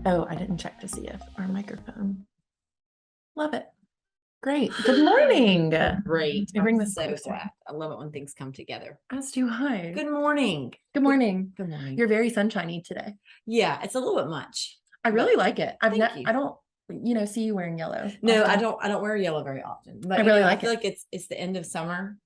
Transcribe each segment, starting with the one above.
Oh, I didn't check to see if our microphone. Love it. Great. Good morning. Great. I bring I'm this so closer. glad. I love it when things come together. As do I. Good morning. Good morning. Good morning. You're very sunshiny today. Yeah, it's a little bit much. I really like it. Thank you. I don't, see you wearing yellow. No, often. I don't wear yellow very often. But I really like I feel it. like it's the end of summer.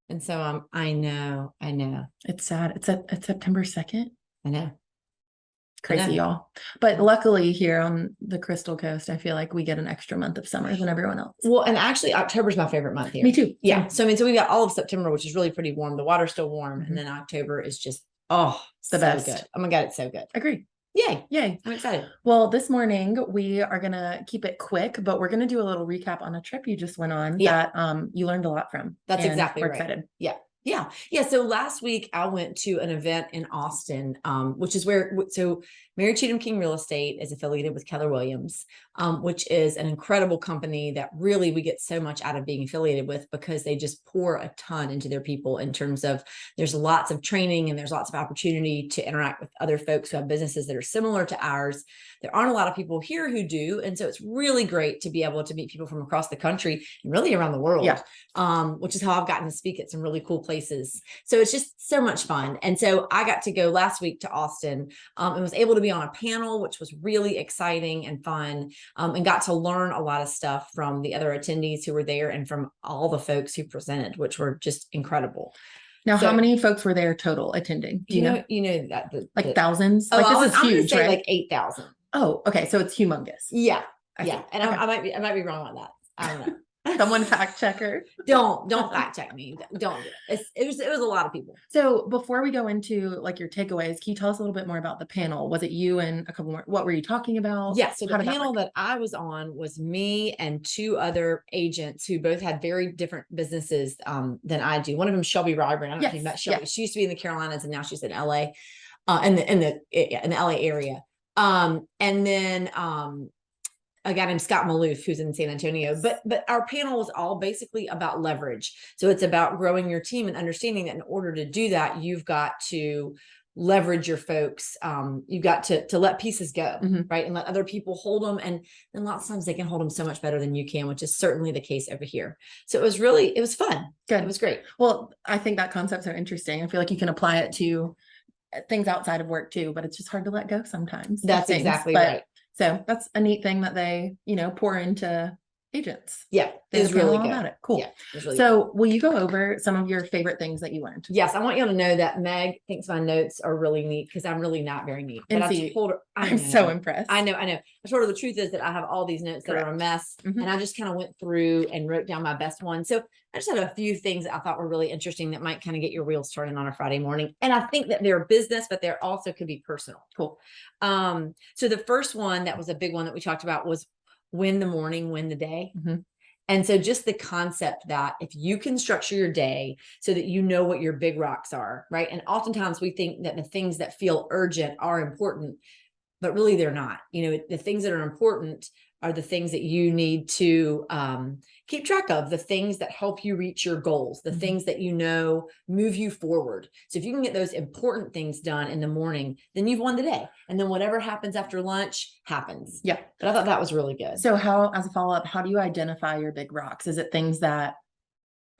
And so I know. It's sad. It's September 2nd. I know. Crazy, y'all. But luckily here on the Crystal Coast, I feel like we get an extra month of summer than everyone else. Well, and actually October's my favorite month here. Me too. Yeah. So we got all of September, which is really pretty warm. The water's still warm. Mhm. And then October is just, It's the best. good. Oh my God, it's so good. Agree. Yay. Yay. I'm excited. Well, this morning we are going to keep it quick, but we're going to do a little recap on a trip you just went on that you learned a lot from. That's exactly we're right. Excited. Yeah. So last week I went to an event in Austin, which is so Mary Cheatham King Real Estate is affiliated with Keller Williams, which is an incredible company that really we get so much out of being affiliated with because they just pour a ton into their people in terms of there's lots of training and there's lots of opportunity to interact with other folks who have businesses that are similar to ours. There aren't a lot of people here who do. And so it's really great to be able to meet people from across the country and really around the world, which is how I've gotten to speak at some really cool places. So it's just so much fun. And so I got to go last week to Austin and was able to be on a panel, which was really exciting and fun, and got to learn a lot of stuff from the other attendees who were there and from all the folks who presented, which were just incredible. Now, how many folks were there total attending? Do you know? You know that thousands. This is huge, right? Like 8,000. Oh, okay. So it's humongous. Yeah. Yeah. And okay. I might be wrong on that. I don't know. Someone fact checker. Don't fact check me. Don't do it. It was a lot of people. So before we go into like your takeaways, can you tell us a little bit more about the panel? Was it you and a couple more? What were you talking about? Yeah. So the panel that I was on was me and two other agents who both had very different businesses than I do. One of them, Shelby Ryburn. I don't know if you met Shelby. She used to be in the Carolinas and now she's in LA, in the LA area. And then a guy named Scott Maloof, who's in San Antonio, but our panel was all basically about leverage. So it's about growing your team and understanding that in order to do that, you've got to leverage your folks. You've got to let pieces go, right? And let other people hold them. And lots of times they can hold them so much better than you can, which is certainly the case over here. So it was fun. Good. It was great. Well, I think that concept's so interesting. I feel like you can apply it to things outside of work too, but it's just hard to let go sometimes. That's exactly right. So that's a neat thing that they, pour into agents. Yeah, it's really good about it. Cool. Yeah, really so will you go over some of your favorite things that you learned? Yes, I want you to know that Meg thinks my notes are really neat because I'm really not very neat. But I told her, I'm so impressed. I know. I told her the truth is that I have all these notes that are a mess, and I just kind of went through and wrote down my best ones. So I just had a few things that I thought were really interesting that might kind of get your wheels turning on a Friday morning. And I think that they're business, but they're also could be personal. Cool. So the first one that was a big one that we talked about was win the morning, win the day. And so just the concept that if you can structure your day so that you know what your big rocks are, right? And oftentimes we think that the things that feel urgent are important, but really they're not. The things that are important are the things that you need to keep track of, the things that help you reach your goals, the things that move you forward. So if you can get those important things done in the morning, then you've won the day. And then whatever happens after lunch happens. Yeah. But I thought that was really good. So as a follow-up, how do you identify your big rocks? Is it things that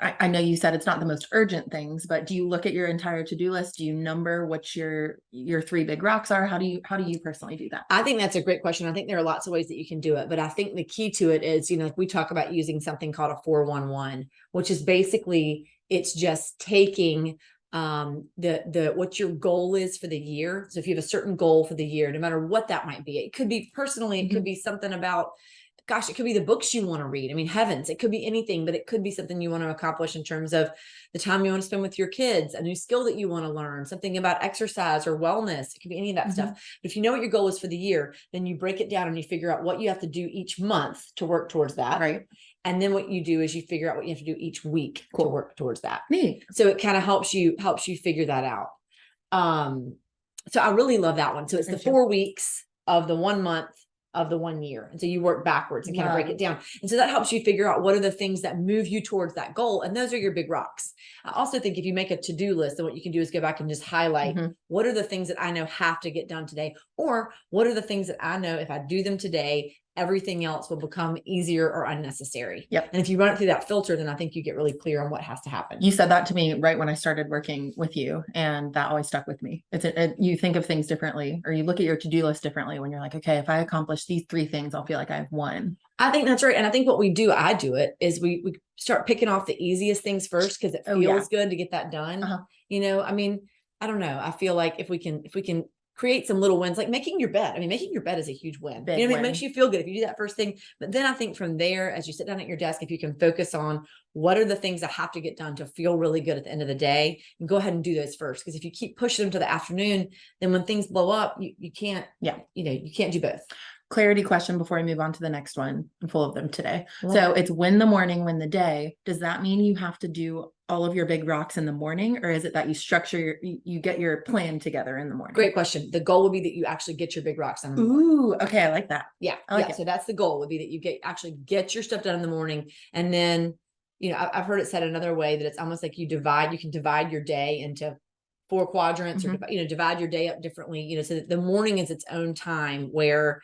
I know you said it's not the most urgent things, but do you look at your entire to-do list? Do you number what your three big rocks are? How do you personally do that? I think that's a great question. I think there are lots of ways that you can do it, but I think the key to it is, we talk about using something called a 411, which is basically, it's just taking what your goal is for the year. So if you have a certain goal for the year, no matter what that might be, it could be personally, it could be something about, gosh, it could be the books you want to read. I mean, heavens, it could be anything, but it could be something you want to accomplish in terms of the time you want to spend with your kids, a new skill that you want to learn, something about exercise or wellness. It could be any of that stuff. But if you know what your goal is for the year, then you break it down and you figure out what you have to do each month to work towards that. Right. And then what you do is you figure out what you have to do each week to work towards that. Neat. So it kind of helps you figure that out. So I really love that one. So it's the 4 weeks of the 1 month of the 1 year. And so you work backwards and kind of break it down. And so that helps you figure out what are the things that move you towards that goal. And those are your big rocks. I also think if you make a to-do list, then what you can do is go back and just highlight what are the things that I know have to get done today, or what are the things that I know if I do them today, everything else will become easier or unnecessary. Yep. And if you run it through that filter, then I think you get really clear on what has to happen. You said that to me right when I started working with you, and that always stuck with me. You think of things differently, or you look at your to-do list differently when you're like, okay, if I accomplish these 3 things, I'll feel like I've won. I think that's right. And I think what we do, I do it, is we start picking off the easiest things first because it feels good to get that done. You know, I mean, I don't know. I feel like if we can create some little wins, like making your bed. I mean, making your bed is a huge win. Big you know, win. It makes you feel good if you do that first thing. But then I think from there, as you sit down at your desk, if you can focus on what are the things that have to get done to feel really good at the end of the day, and go ahead and do those first. Because if you keep pushing them to the afternoon, then when things blow up, you can't, you can't do both. Clarity question before we move on to the next one. I'm full of them today. So it's win the morning, win the day. Does that mean you have to do all of your big rocks in the morning, or is it that you structure you get your plan together in the morning? Great question. The goal would be that you actually get your big rocks done in the morning. Ooh, okay. I like that. Yeah. I like it. So that's the goal, would be that you get your stuff done in the morning. And then, I've heard it said another way, that it's almost like you can divide your day into 4 quadrants, or divide your day up differently, so that the morning is its own time where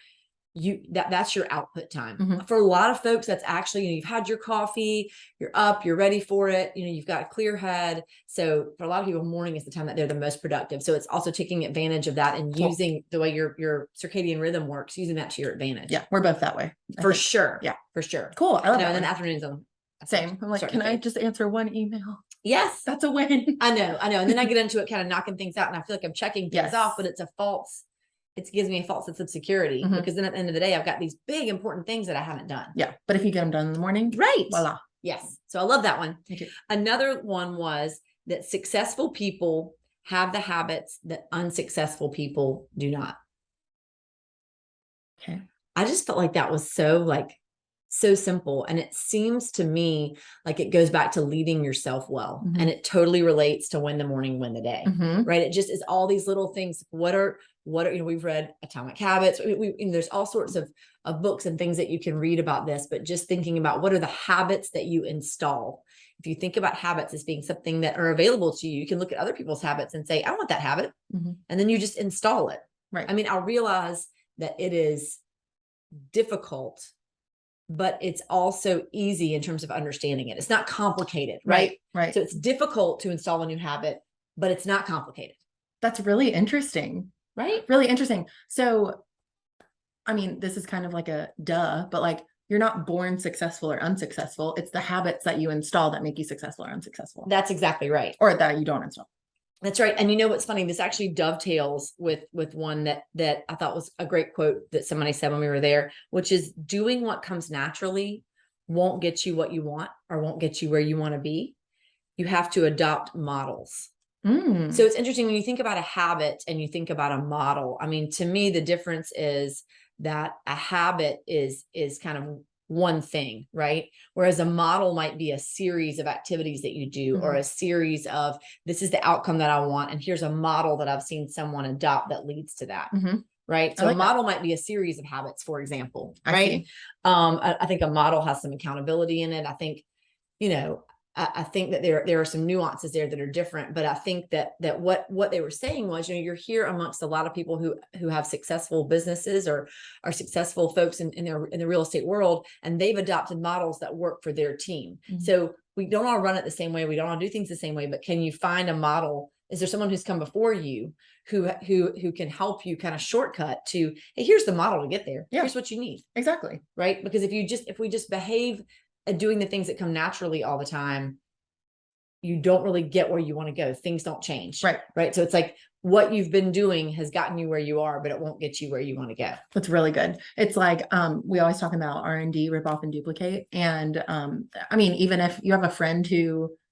that's your output time. For a lot of folks, that's actually, you've had your coffee, you're up, you're ready for it, you've got a clear head. So for a lot of people, morning is the time that they're the most productive. So it's also taking advantage of that and using the way your circadian rhythm works, using that to your advantage. Yeah, we're both that way. For sure. Yeah, for sure. Cool. I love that. And then afternoons on same. I'm like, can I just answer one email? Yes, that's a win. I know. And then I get into it, kind of knocking things out, and I feel like I'm checking things off, but it gives me a false sense of security, because then at the end of the day, I've got these big important things that I haven't done. Yeah. But if you get them done in the morning, right. Voila. Yes. So I love that one. Thank you. Another one was that successful people have the habits that unsuccessful people do not. Okay. I just felt like that was so simple. And it seems to me like it goes back to leading yourself well. And it totally relates to win the morning, win the day, right? It just is all these little things. What are, we've read Atomic Habits. There's all sorts of books and things that you can read about this, but just thinking about what are the habits that you install. If you think about habits as being something that are available to you, you can look at other people's habits and say, I want that habit. And then you just install it. Right. I mean, I realize that it is difficult, but it's also easy in terms of understanding it. It's not complicated, right? Right. So it's difficult to install a new habit, but it's not complicated. That's really interesting. Right? Really interesting. So, I mean, this is kind of like a duh, but like, you're not born successful or unsuccessful. It's the habits that you install that make you successful or unsuccessful. That's exactly right. Or that you don't install. That's right. And you know what's funny? This actually dovetails with one that I thought was a great quote that somebody said when we were there, which is, doing what comes naturally won't get you what you want, or won't get you where you want to be. You have to adopt models. So it's interesting when you think about a habit and you think about a model. I mean, to me, the difference is that a habit is kind of one thing, right? Whereas a model might be a series of activities that you do, or a series of, this is the outcome that I want, and here's a model that I've seen someone adopt that leads to that. Right. So like a model might be a series of habits, for example, right? I think a model has some accountability in it. I think, I think that there are some nuances there that are different, but I think that what they were saying was, you're here amongst a lot of people who have successful businesses, or are successful folks in the real estate world, and they've adopted models that work for their team. So we don't all run it the same way. We don't all do things the same way, but can you find a model? Is there someone who's come before you who can help you kind of shortcut to, hey, here's the model to get there. Yeah. Here's what you need. Exactly. Right. Because if we just behave at doing the things that come naturally all the time, you don't really get where you want to go. Things don't change. Right. So it's like what you've been doing has gotten you where you are, but it won't get you where you want to go. That's really good. It's like, we always talk about R&D, rip off and duplicate. And, I mean, even if you have a friend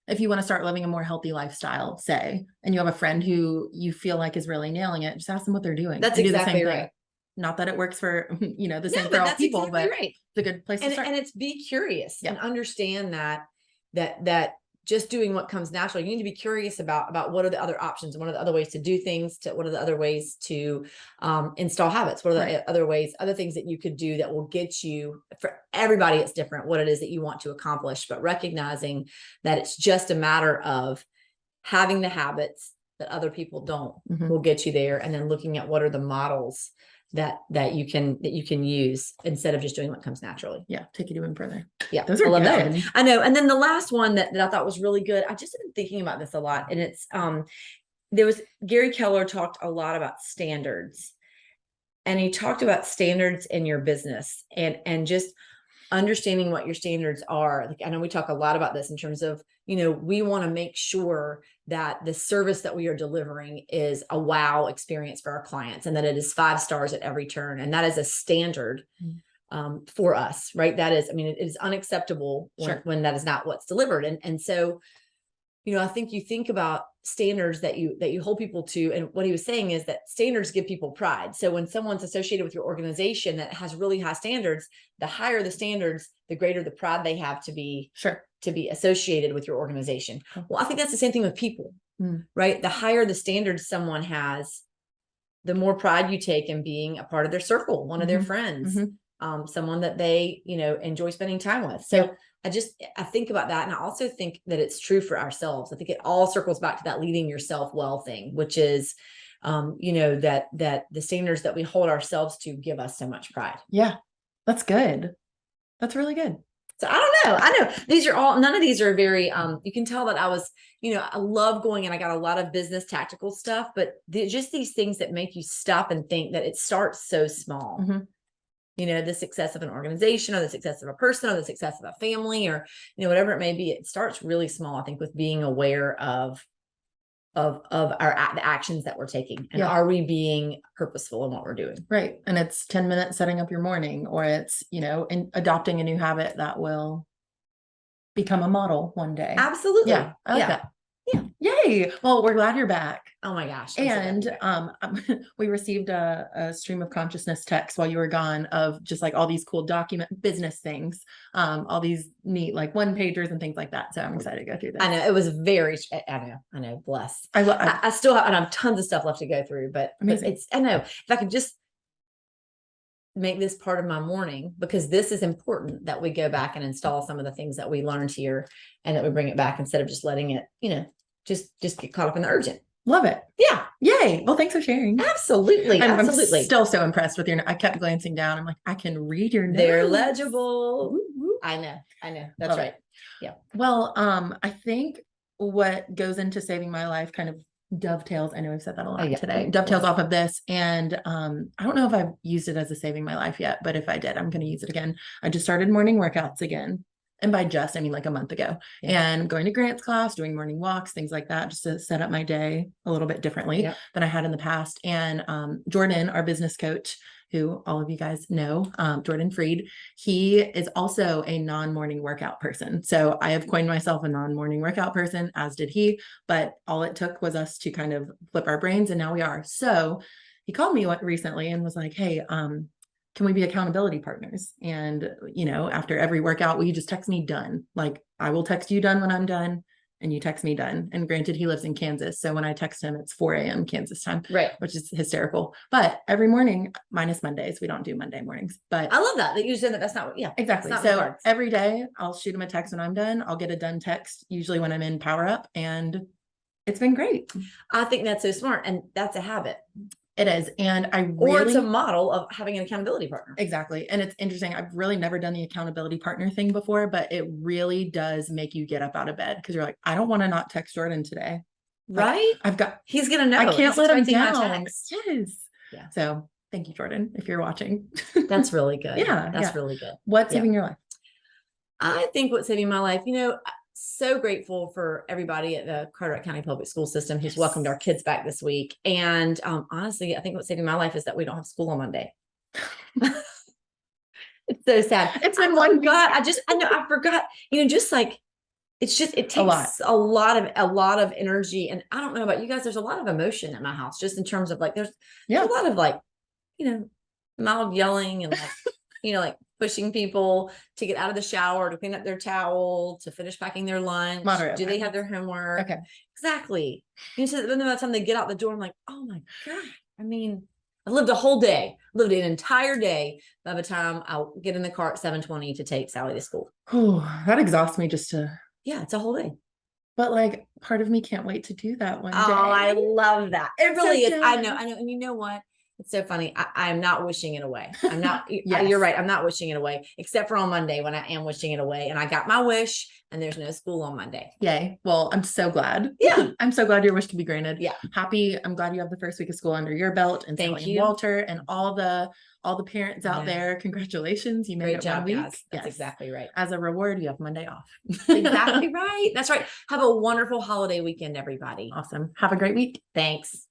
if you want to start living a more healthy lifestyle, say, and you have a friend who you feel like is really nailing it, just ask them what they're doing. That's exactly do the same right. Thing. Not that it works for, the same for all people, exactly but right. It's a good place to start. And it's be curious and understand that just doing what comes naturally. You need to be curious about what are the other options, what are the other ways to do things, what are the other ways to install habits, what are the other ways, other things that you could do that will get you, for everybody it's different what it is that you want to accomplish, but recognizing that it's just a matter of having the habits that other people don't will get you there, and then looking at what are the models that you can use instead of just doing what comes naturally. Yeah, take it even further. Yeah, those are I love good. that one. I know. And then the last one that I thought was really good, I just been thinking about this a lot, and it's there was Gary Keller talked a lot about standards, and he talked about standards in your business and just understanding what your standards are. Like, I know we talk a lot about this in terms of, we want to make sure that the service that we are delivering is a wow experience for our clients, and that it is 5 stars at every turn. And that is a standard for us, right? That is, it is unacceptable when that is not what's delivered. And so, I think you think about standards that you hold people to, and what he was saying is that standards give people pride. So when someone's associated with your organization that has really high standards, the higher the standards, the greater the pride they have to be associated with your organization. Well, I think that's the same thing with people, right? The higher the standards someone has, the more pride you take in being a part of their circle, one of their friends, someone that they, enjoy spending time with. So I think about that. And I also think that it's true for ourselves. I think it all circles back to that leading yourself well thing, which is, that the standards that we hold ourselves to give us so much pride. Yeah, that's good. That's really good. So I know these are all, none of these are very, you can tell that I was, I love going, and I got a lot of business tactical stuff, but just these things that make you stop and think that it starts so small. The success of an organization, or the success of a person, or the success of a family, or, whatever it may be, it starts really small, I think, with being aware of the actions that we're taking, and are we being purposeful in what we're doing? Right. And it's 10 minutes setting up your morning, or it's, adopting a new habit that will become a model one day. Absolutely. Yeah. I like that. Yeah. Yay. Well, we're glad you're back. Oh my gosh. And we received a stream of consciousness text while you were gone of just like all these cool business things, all these neat like 1-pagers and things like that. So I'm excited to go through that. I know, it was very, I know, bless. I still have, and I have tons of stuff left to go through, but I know, if I could just make this part of my morning, because this is important that we go back and install some of the things that we learned here, and that we bring it back instead of just letting it, just get caught up in the urgent. Love it. Yeah. Yay. Well, thanks for sharing. Absolutely. I'm still so impressed with I kept glancing down. I'm like, I can read your notes. They're legible. I know. That's Love right. It. Yeah. Well, I think what goes into saving my life kind of dovetails. I know I've said that a lot today. Dovetails off of this. And I don't know if I've used it as a saving my life yet, but if I did, I'm going to use it again. I just started morning workouts again. And by just, I mean like a month ago, and going to Grant's class, doing morning walks, things like that, just to set up my day a little bit differently than I had in the past. And Jordan, our business coach, who all of you guys know, Jordan Freed, he is also a non-morning workout person. So I have coined myself a non-morning workout person, as did he, but all it took was us to kind of flip our brains, and now we are. So he called me recently and was like, hey, can we be accountability partners? And, after every workout, will you just text me done? Like, I will text you done when I'm done, and you text me done. And granted, he lives in Kansas, so when I text him, it's 4 a.m. Kansas time, right? Which is hysterical. But every morning, minus Mondays, we don't do Monday mornings. But I love that you said that. That's not exactly. So every day, I'll shoot him a text when I'm done. I'll get a done text usually when I'm in Power Up, and it's been great. I think that's so smart, and that's a habit. It is. And or it's a model of having an accountability partner. Exactly. And it's interesting. I've really never done the accountability partner thing before, but it really does make you get up out of bed, because you're like, I don't want to not text Jordan today. Right. He's going to know. I can't let him down. Yes. Yeah. So thank you, Jordan, if you're watching. That's really good. Yeah. That's really good. What's saving your life? I think what's saving my life, so grateful for everybody at the Carteret County Public School System who's welcomed our kids back this week. And honestly, I think what's saving my life is that we don't have school on Monday. It's so sad. It's been one week. I forgot, just like, it takes a lot of energy. And I don't know about you guys, there's a lot of emotion at my house, just in terms of like, there's a lot of like, mild yelling and like, like pushing people to get out of the shower, to clean up their towel, to finish packing their lunch. Moderate Do they have their homework? Okay. Exactly. So then by the time they get out the door, I'm like, oh my God. I mean, I lived a whole day, lived an entire day by the time I'll get in the car at 7:20 to take Sally to school. Oh, that exhausts me just to, Yeah, it's a whole day. but like part of me can't wait to do that one day. Oh, I love that. It really is. I know. jealous. And you know what? It's so funny. I'm not wishing it away. I'm not, Yes. you're right. I'm not wishing it away, except for on Monday when I am wishing it away. And I got my wish and there's no school on Monday. Yay. Well, I'm so glad. Yeah. I'm so glad your wish can be granted. Yeah. Happy. I'm glad you have the first week of school under your belt, and Thank Sally and you. Walter and all the parents out Yeah. there. Congratulations. You made Great it job, 1 week. guys. That's exactly right. As a reward, you have Monday off. Exactly right. That's right. Have a wonderful holiday weekend, everybody. Awesome. Have a great week. Thanks.